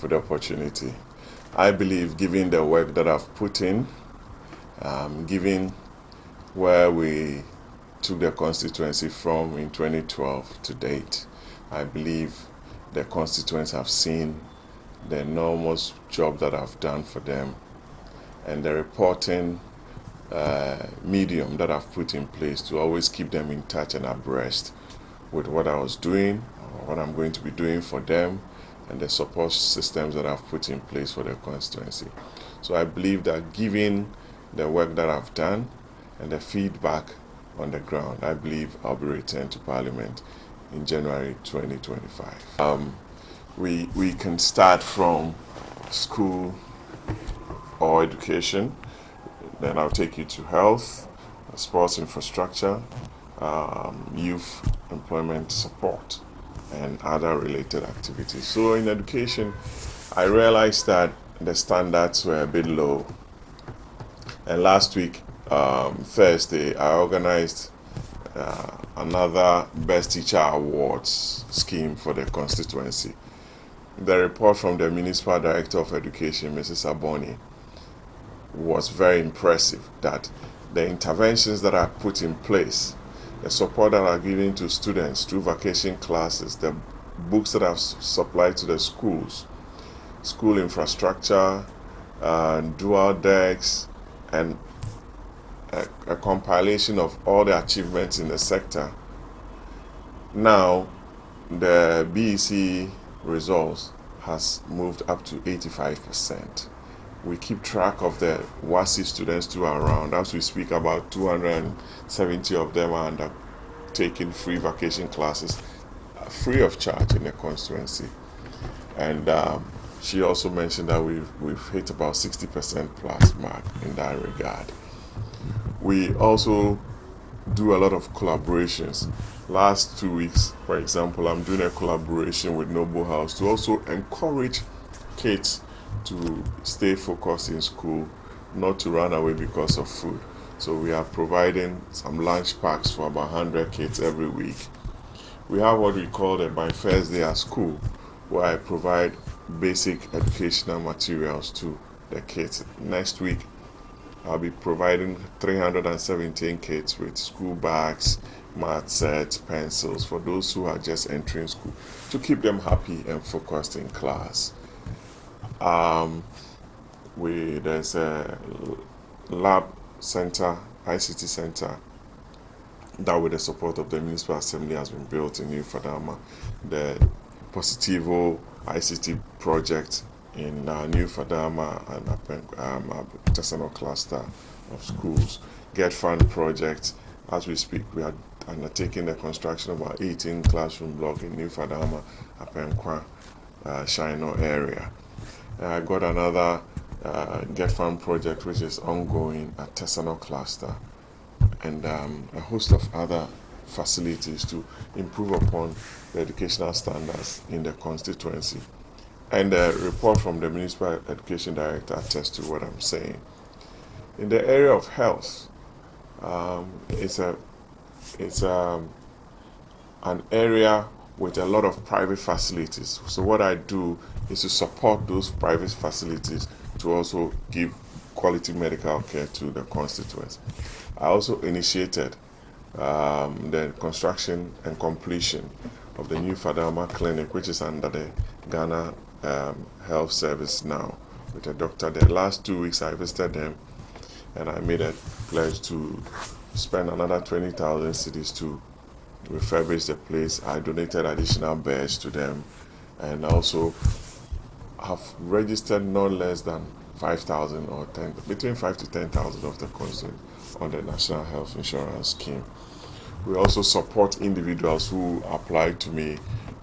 for the opportunity. I believe, given the work that I've put in, given where we took the constituency from in 2012 to date, I believe the constituents have seen the enormous job that I've done for them, and the reporting medium that I've put in place to always keep them in touch and abreast with what I was doing, or what I'm going to be doing for them, and the support systems that I've put in place for the constituency. So I believe that given the work that I've done and the feedback on the ground, I believe I'll be returned to Parliament in January 2025. We can start from school or education, then I'll take you to health, sports infrastructure, youth employment support, and other related activities. So in education, I realized that the standards were a bit low. And last week, Thursday, I organized another Best Teacher Awards scheme for the constituency. The report from the Municipal Director of Education, Mrs. Aboni, was very impressive, that the interventions that are put in place, the support that are given to students through vacation classes, the books that are supplied to the schools, school infrastructure, dual decks, and a compilation of all the achievements in the sector. Now, the BEC results has moved up to 85%. We keep track of the WASI students too around. As we speak, about 270 of them are undertaking free vacation classes, free of charge in the constituency. And she also mentioned that we've hit about 60% plus mark in that regard. We also do a lot of collaborations. Last 2 weeks, for example, I'm doing a collaboration with Noble House to also encourage kids to stay focused in school, not to run away because of food. So we are providing some lunch packs for about 100 kids every week. We have what we call the My First Day at School, where I provide basic educational materials to the kids. Next week, I'll be providing 317 kids with school bags, math sets, pencils, for those who are just entering school, to keep them happy and focused in class. There's a lab center, ICT center, that with the support of the Municipal Assembly has been built in New Fadama. The Positivo ICT project in New Fadama and Tesano cluster of schools. Get Fund project, as we speak, we are undertaking the construction of about 18 classroom blocks in New Fadama, Apenkwa, Shino area. I got another Get Fund project which is ongoing at Tesano cluster, and a host of other facilities to improve upon the educational standards in the constituency. And the report from the Municipal Education Director attests to what I'm saying. In the area of health, it's an area with a lot of private facilities. So what I do is to support those private facilities to also give quality medical care to the constituents. I also initiated the construction and completion of the new Fadama Clinic, which is under the Ghana Health Service now, with a doctor. The last 2 weeks I visited them, and I made a pledge to spend another 20,000 cedis to refurbish the place. I donated additional beds to them, and also have registered no less than 5,000 or 10, between 5 to 10,000 of the constituents on the National Health Insurance Scheme. We also support individuals who apply to me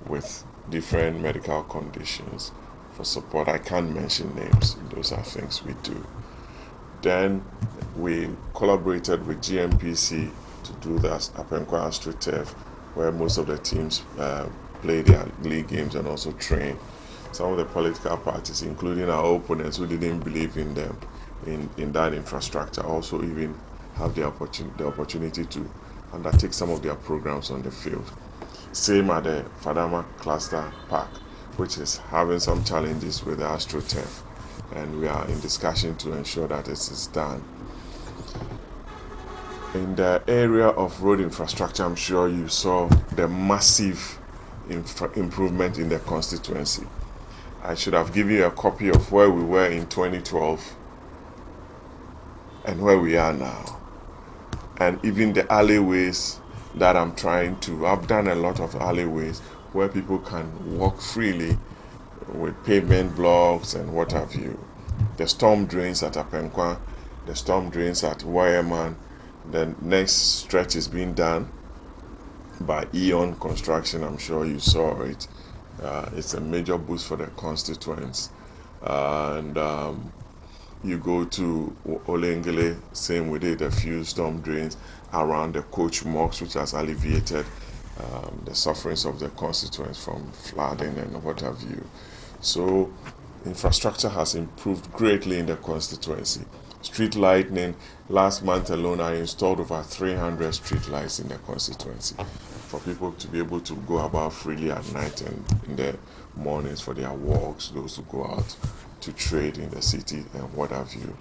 with different medical conditions for support. I can't mention names, those are things we do. Then we collaborated with GMPC to do that Apenkwa AstroTurf, where most of the teams play their league games and also train. Some of the political parties, including our opponents who didn't believe in them, in that infrastructure, also even have the opportunity to undertake some of their programs on the field. Same at the Fadama Cluster Park, which is having some challenges with the AstroTurf, and we are in discussion to ensure that it is done. In the area of road infrastructure, I'm sure you saw the massive improvement in the constituency. I should have given you a copy of where we were in 2012 and where we are now. And even the alleyways that I've done a lot of alleyways where people can walk freely with pavement blocks and what have you. The storm drains at Apenkwa, the storm drains at Wireman. The next stretch is being done by Eon Construction. I'm sure you saw it. It's a major boost for the constituents. And you go to Olengele, same we did a few storm drains around the coach mosque, which has alleviated the sufferings of the constituents from flooding and what have you. So infrastructure has improved greatly in the constituency. Street lighting, last month alone I installed over 300 street lights in the constituency for people to be able to go about freely at night and in the mornings for their walks, those who go out to trade in the city and what have you.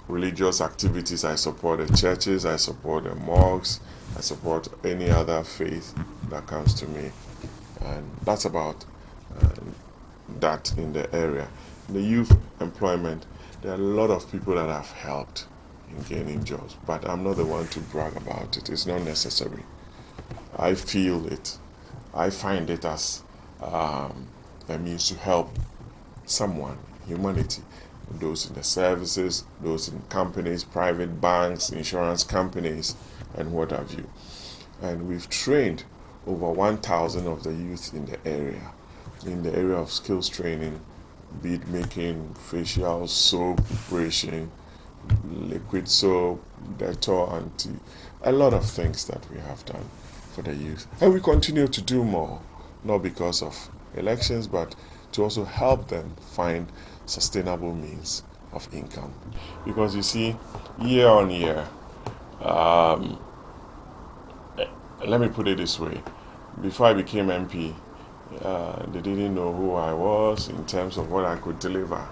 Religious activities, I support the churches, I support the mosques, I support any other faith that comes to me, and that's about that in the area. The youth employment, there are a lot of people that have helped in gaining jobs, but I'm not the one to brag about it. It's not necessary. I feel it. I find it as a means to help someone, humanity, those in the services, those in companies, private banks, insurance companies, and what have you. And we've trained over 1,000 of the youth in the area of skills training, bead making, facial soap preparation, liquid soap, Dettol, anti, a lot of things that we have done for the youth. And we continue to do more, not because of elections, but to also help them find sustainable means of income. Because you see, year on year, let me put it this way, before I became MP, they didn't know who I was in terms of what I could deliver.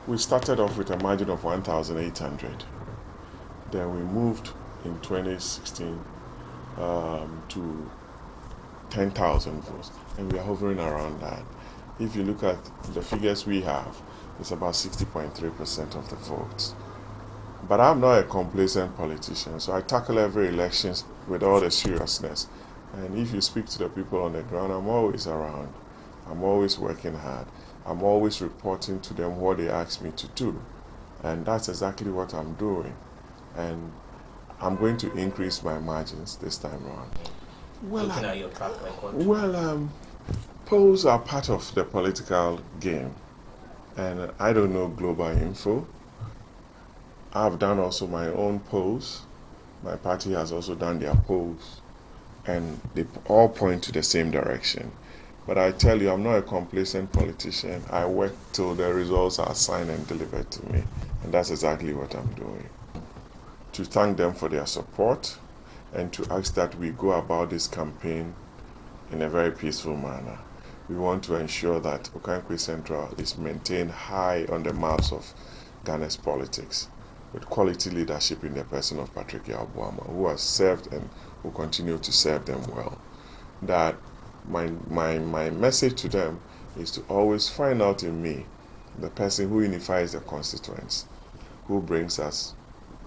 We started off with a margin of 1,800. Then we moved in 2016 to 10,000 votes, and we are hovering around that. If you look at the figures we have, it's about 60.3% of the votes. But I'm not a complacent politician, so I tackle every election with all the seriousness. And if you speak to the people on the ground, I'm always around. I'm always working hard. I'm always reporting to them what they ask me to do. And that's exactly what I'm doing. And I'm going to increase my margins this time around. Looking at your track record. Polls are part of the political game. And I don't know global info. I've done also my own polls. My party has also done their polls. And they all point to the same direction. But I tell you, I'm not a complacent politician. I work till the results are signed and delivered to me. And that's exactly what I'm doing. To thank them for their support and to ask that we go about this campaign in a very peaceful manner. We want to ensure that OKAIKWEI Central is maintained high on the maps of Ghana's politics, with quality leadership in the person of Patrick Yaw Boamah, who has served and will continue to serve them well. That my message to them is to always find out in me the person who unifies the constituents, who brings us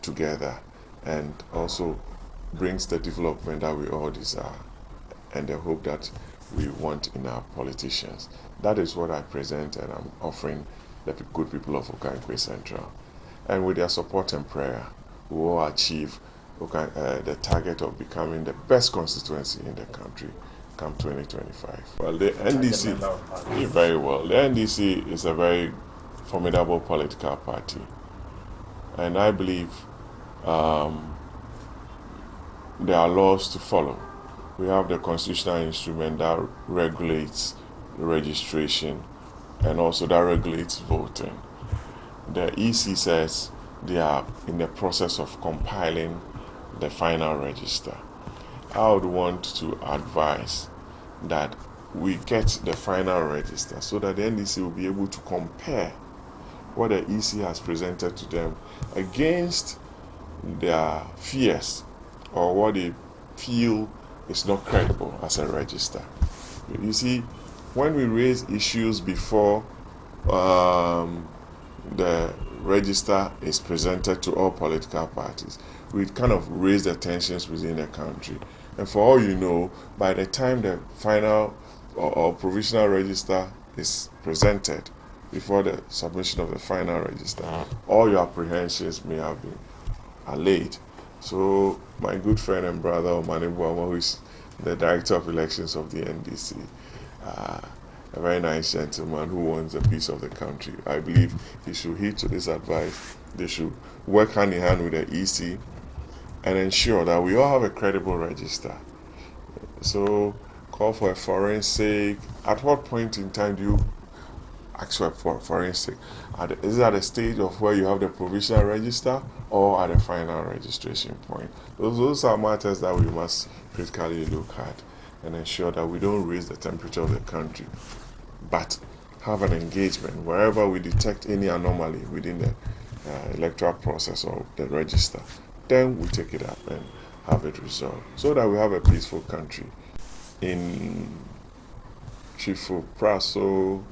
together and also brings the development that we all desire and the hope that we want in our politicians. That is what I present and I'm offering the good people of OKAIKWEI Central. And with their support and prayer, we will achieve the target of becoming the best constituency in the country come 2025. Well, the NDC, very well. The NDC is a very formidable political party. And I believe there are laws to follow. We have the constitutional instrument that regulates registration and also that regulates voting. The EC says they are in the process of compiling the final register. I would want to advise that we get the final register so that the NDC will be able to compare what the EC has presented to them against their fears or what they feel is not credible as a register. You see, when we raise issues before the register is presented to all political parties, we kind of raise the tensions within the country. And for all you know, by the time the final or provisional register is presented, before the submission of the final register, all your apprehensions may have been allayed. So my good friend and brother Hon.Patrick Yaw Boamah, who is the Director of Elections of the NDC, a very nice gentleman who wants the peace of the country, I believe he should heed to this advice. They should work hand in hand with the EC and ensure that we all have a credible register. So call for a forensic. At what point in time do you ask for forensic? Is it at the stage of where you have the provisional register or at the final registration point? Those are matters that we must critically look at and ensure that we don't raise the temperature of the country, but have an engagement wherever we detect any anomaly within the electoral process or the register. Then we take it up and have it resolved so that we have a peaceful country. In Chifu Praso,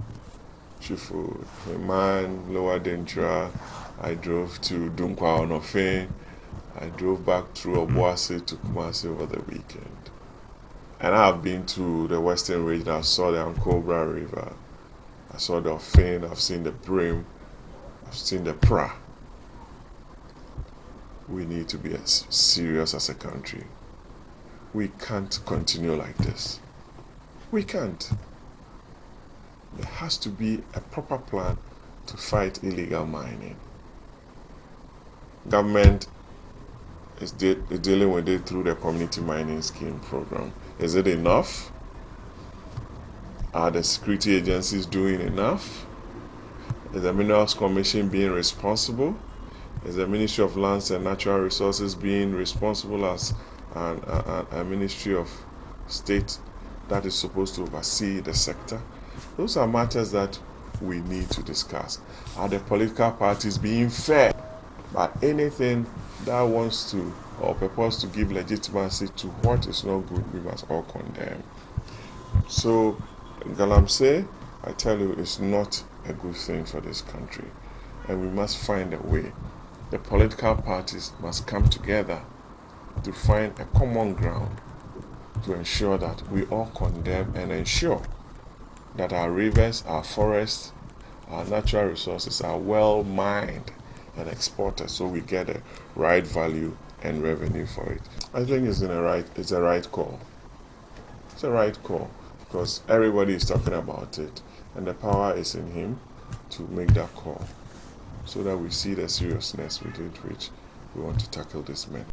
Chifu Heman, Lower Dentra, I drove to Dunkwa Onofe. I drove back through Obuasi to Kumasi over the weekend. And I have been to the Western region. I saw the Ankobra River. I saw the Ofin. I've seen the Brim. I've seen the Pra. We need to be as serious as a country. We can't continue like this. We can't. There has to be a proper plan to fight illegal mining. Government is dealing with it through the Community Mining Scheme program. Is it enough? Are the security agencies doing enough? Is the Minerals Commission being responsible? Is the Ministry of Lands and Natural Resources being responsible as a Ministry of State that is supposed to oversee the sector? Those are matters that we need to discuss. Are the political parties being fair? But anything that wants to or purpose to give legitimacy to what is not good, we must all condemn. So, Galamsey, I tell you, it's not a good thing for this country. And we must find a way. The political parties must come together to find a common ground to ensure that we all condemn and ensure that our rivers, our forests, our natural resources are well mined and exported so we get a right value and revenue for it. I think it's a right call. It's a right call because everybody is talking about it and the power is in him to make that call so that we see the seriousness with which we want to tackle this matter.